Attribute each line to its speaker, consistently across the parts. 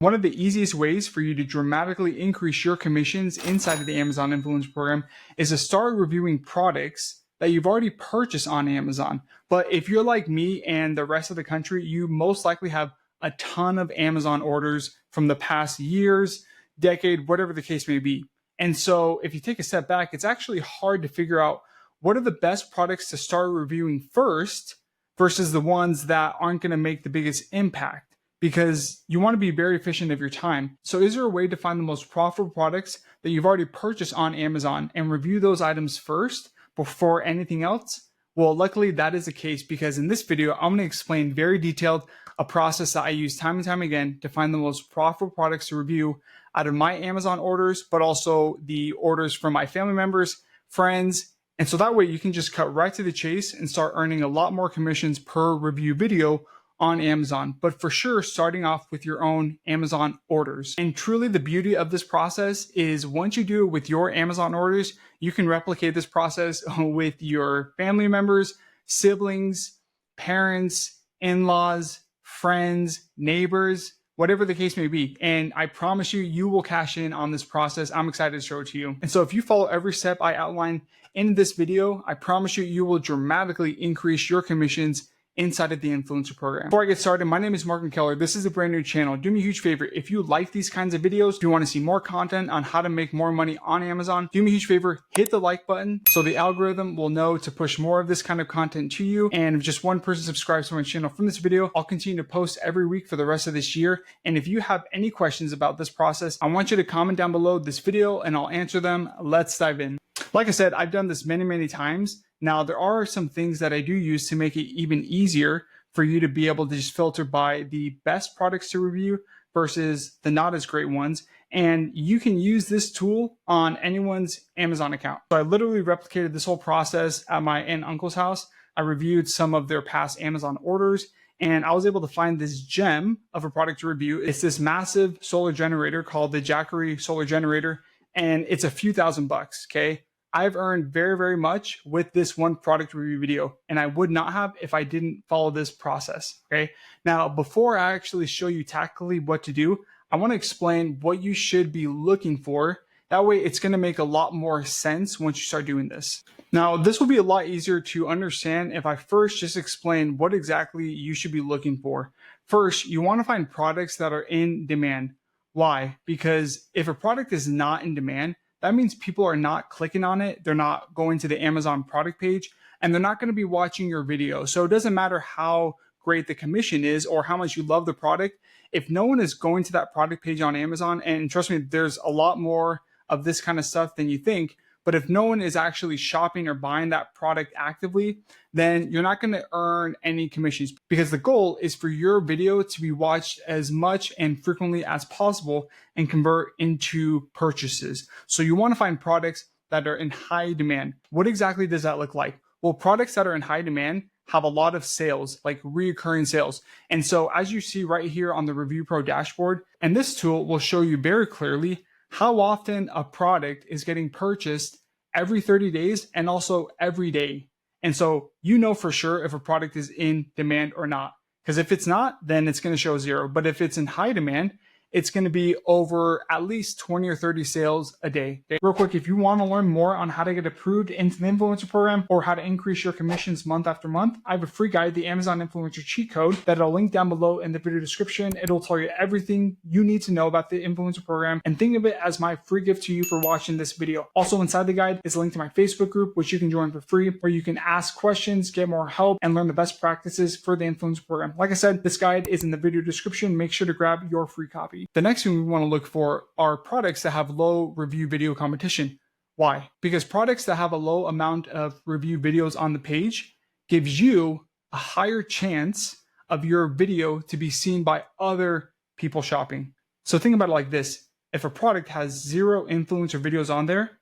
Speaker 1: One of the easiest ways for you to dramatically increase your commissions inside of the Amazon Influencer Program is to start reviewing products that you've already purchased on Amazon. But if you're like me and the rest of the country, you most likely have a ton of Amazon orders from the past years, decade, whatever the case may be. And so if you take a step back, it's actually hard to figure out what are the best products to start reviewing first versus the ones that aren't going to make the biggest impact, because you want to be very efficient of your time. So is there a way to find the most profitable products that you've already purchased on Amazon and review those items first before anything else? Well, luckily that is the case, because in this video, I'm going to explain very detailed a process that I use time and time again to find the most profitable products to review out of my Amazon orders, but also the orders from my family members, friends. And so that way you can just cut right to the chase and start earning a lot more commissions per review video on Amazon, but for sure starting off with your own Amazon orders. And truly the beauty of this process is once you do it with your Amazon orders, you can replicate this process with your family members, siblings, parents, in-laws, friends, neighbors, whatever the case may be. And I promise you, you will cash in on this process. I'm excited to show it to you. And so if you follow every step I outline in this video, I promise you, you will dramatically increase your commissions inside of the influencer program. Before I get started, my name is Mkkellar. This is a brand new channel. Do me a huge favor. If you like these kinds of videos, if you want to see more content on how to make more money on Amazon, do me a huge favor, hit the like button so the algorithm will know to push more of this kind of content to you. And if just one person subscribes to my channel from this video, I'll continue to post every week for the rest of this year. And if you have any questions about this process, I want you to comment down below this video and I'll answer them. Let's dive in. Like I said, I've done this many times. Now, there are some things that I do use to make it even easier for you to be able to just filter by the best products to review versus the not as great ones. And you can use this tool on anyone's Amazon account. So I literally replicated this whole process at my aunt and uncle's house. I reviewed some of their past Amazon orders, and I was able to find this gem of a product to review. It's this massive solar generator called the Jackery solar generator, and it's a few $1,000s, okay? I've earned very much with this one product review video, and I would not have if I didn't follow this process, okay? Now, before I actually show you tactically what to do, I want to explain what you should be looking for. That way, it's going to make a lot more sense once you start doing this. Now, this will be a lot easier to understand if I first just explain what exactly you should be looking for. First, you want to find products that are in demand. Why? Because if a product is not in demand, that means people are not clicking on it. They're not going to the Amazon product page, and they're not going to be watching your video. So it doesn't matter how great the commission is or how much you love the product. If no one is going to that product page on Amazon, and trust me, there's a lot more of this kind of stuff than you think, but if no one is actually shopping or buying that product actively, then you're not going to earn any commissions, because the goal is for your video to be watched as much and frequently as possible and convert into purchases. So you want to find products that are in high demand. What exactly does that look like? Well, products that are in high demand have a lot of sales, like recurring sales. And so as you see right here on the Review Pro dashboard, and this tool will show you very clearly how often a product is getting purchased every 30 days and also every day. And so you know for sure if a product is in demand or not. Because if it's not, then it's going to show 0. But if it's in high demand, it's going to be over at least 20 or 30 sales a day. Real quick, if you want to learn more on how to get approved into the influencer program or how to increase your commissions month after month, I have a free guide, the Amazon Influencer Cheat Code, that I'll link down below in the video description. It'll tell you everything you need to know about the influencer program, and think of it as my free gift to you for watching this video. Also inside the guide is a link to my Facebook group, which you can join for free, where you can ask questions, get more help, and learn the best practices for the influencer program. Like I said, this guide is in the video description. Make sure to grab your free copy. The next thing we want to look for are products that have low review video competition. Why? Because products that have a low amount of review videos on the page gives you a higher chance of your video to be seen by other people shopping. So think about it like this. If a product has 0 influencer videos on there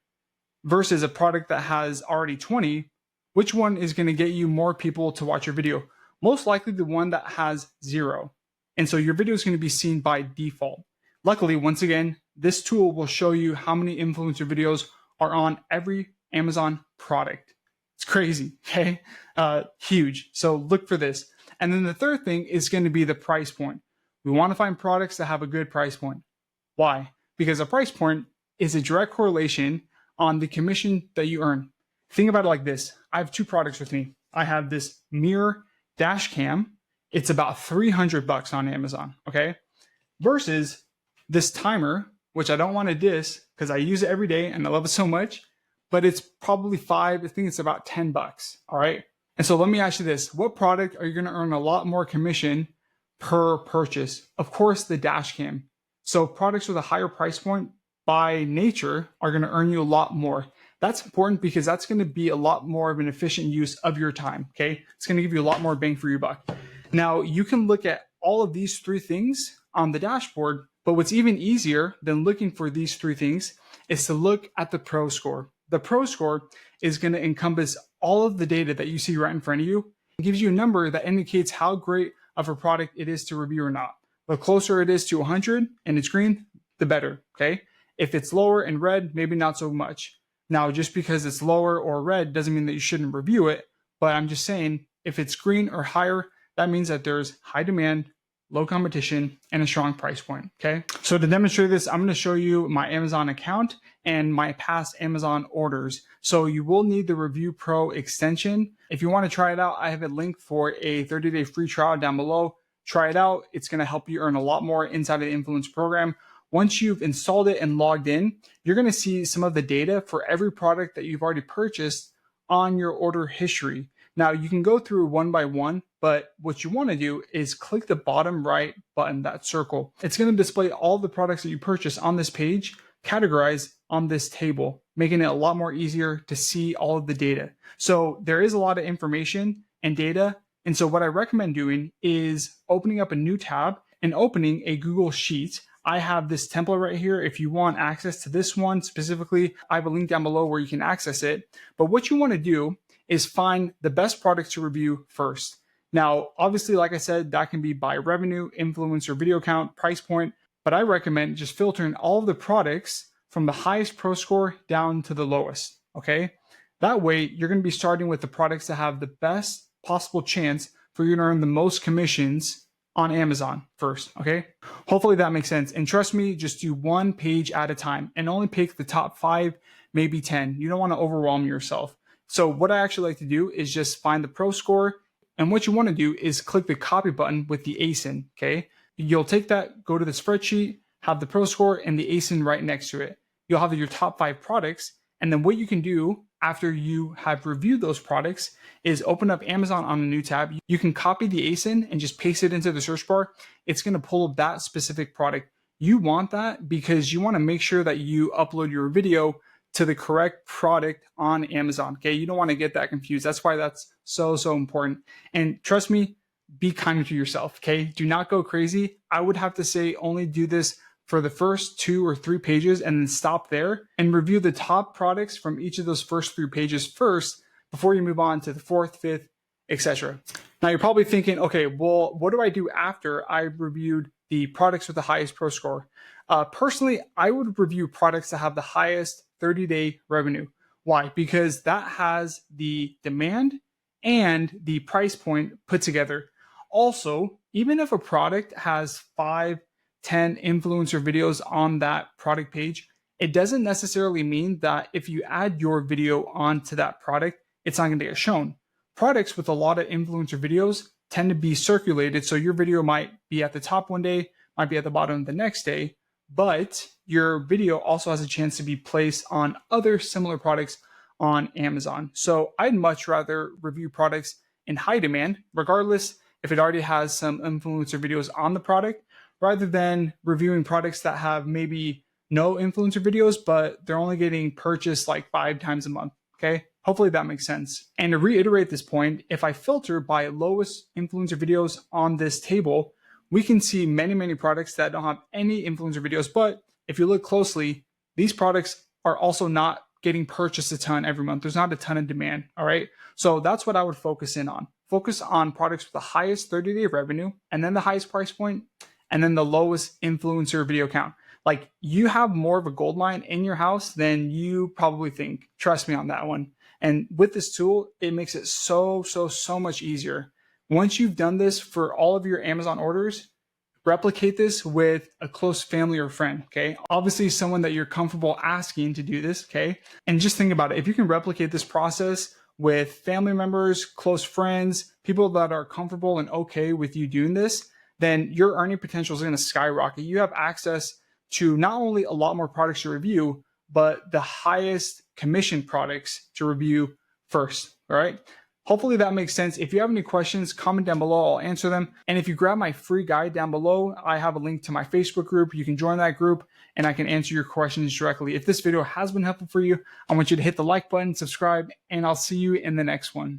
Speaker 1: versus a product that has already 20, which one is going to get you more people to watch your video? Most likely the one that has 0. And so your video is going to be seen by default. Luckily, once again, this tool will show you how many influencer videos are on every Amazon product. It's crazy, okay? Huge. So look for this. And then the third thing is going to be the price point. We want to find products that have a good price point. Why? Because a price point is a direct correlation on the commission that you earn. Think about it like this. I have two products with me. I have this mirror dash cam. It's about $300 on Amazon, okay? Versus this timer, which I don't want to diss because I use it every day and I love it so much, but it's probably I think it's about $10, all right? And so let me ask you this. What product are you going to earn a lot more commission per purchase? Of course, the dash cam. So products with a higher price point by nature are going to earn you a lot more. That's important because that's going to be a lot more of an efficient use of your time, okay? It's going to give you a lot more bang for your buck. Now, you can look at all of these three things on the dashboard, but what's even easier than looking for these three things is to look at the Pro Score. The Pro Score is going to encompass all of the data that you see right in front of you. It gives you a number that indicates how great of a product it is to review or not. The closer it is to 100 and it's green, the better, okay? If it's lower and red, maybe not so much. Now, just because it's lower or red doesn't mean that you shouldn't review it, but I'm just saying if it's green or higher, that means that there's high demand, low competition, and a strong price point, okay? So to demonstrate this, I'm gonna show you my Amazon account and my past Amazon orders. So you will need the Review Pro extension. If you wanna try it out, I have a link for a 30-day free trial down below. Try it out. It's gonna help you earn a lot more inside of the Influence program. Once you've installed it and logged in, you're gonna see some of the data for every product that you've already purchased on your order history. Now you can go through one by one, but what you wanna do is click the bottom right button, that circle. It's gonna display all the products that you purchase on this page, categorized on this table, making it a lot more easier to see all of the data. So there is a lot of information and data. And so what I recommend doing is opening up a new tab and opening a Google Sheet. I have this template right here. If you want access to this one specifically, I have a link down below where you can access it. But what you want to do is find the best products to review first. Now, obviously, like I said, that can be by revenue, influencer, video count, price point, but I recommend just filtering all of the products from the highest Pro Score down to the lowest, okay? That way, you're gonna be starting with the products that have the best possible chance for you to earn the most commissions on Amazon first, okay? Hopefully that makes sense. And trust me, just do one page at a time and only pick the top 5, maybe 10. You don't wanna overwhelm yourself. So what I actually like to do is just find the Pro Score, and what you wanna do is click the copy button with the ASIN, okay? You'll take that, go to the spreadsheet, have the Pro Score and the ASIN right next to it. You'll have your top 5 products, and then what you can do after you have reviewed those products is open up Amazon on a new tab. You can copy the ASIN and just paste it into the search bar. It's gonna pull up that specific product. You want that because you wanna make sure that you upload your video to the correct product on Amazon, okay? You don't wanna get that confused. That's why that's so important. And trust me, be kind to yourself, okay? Do not go crazy. I would have to say only do this for the first 2 or 3 pages and then stop there and review the top products from each of those first 3 pages first before you move on to the 4th, 5th, etc. Now you're probably thinking, okay, well, what do I do after I reviewed the products with the highest Pro Score? Personally, I would review products that have the highest 30-day revenue. Why? Because that has the demand and the price point put together. Also, even if a product has 5, 10 influencer videos on that product page, it doesn't necessarily mean that if you add your video onto that product, it's not going to get shown. Products with a lot of influencer videos tend to be circulated, so your video might be at the top one day, might be at the bottom the next day, but your video also has a chance to be placed on other similar products on Amazon. So I'd much rather review products in high demand, regardless if it already has some influencer videos on the product, rather than reviewing products that have maybe no influencer videos, but they're only getting purchased like 5 times a month, okay? Hopefully that makes sense. And to reiterate this point, if I filter by lowest influencer videos on this table, we can see many products that don't have any influencer videos, but if you look closely, these products are also not getting purchased a ton every month. There's not a ton of demand, all right? So that's what I would focus in on. Focus on products with the highest 30-day revenue, and then the highest price point, and then the lowest influencer video count. Like, you have more of a gold mine in your house than you probably think. Trust me on that one. And with this tool, it makes it so much easier. Once you've done this for all of your Amazon orders, replicate this with a close family or friend, okay? Obviously someone that you're comfortable asking to do this, okay? And just think about it. If you can replicate this process with family members, close friends, people that are comfortable and okay with you doing this, then your earning potential is going to skyrocket. You have access to not only a lot more products to review, but the highest commission products to review first, all right? Hopefully that makes sense. If you have any questions, comment down below, I'll answer them. And if you grab my free guide down below, I have a link to my Facebook group. You can join that group and I can answer your questions directly. If this video has been helpful for you, I want you to hit the like button, subscribe, and I'll see you in the next one.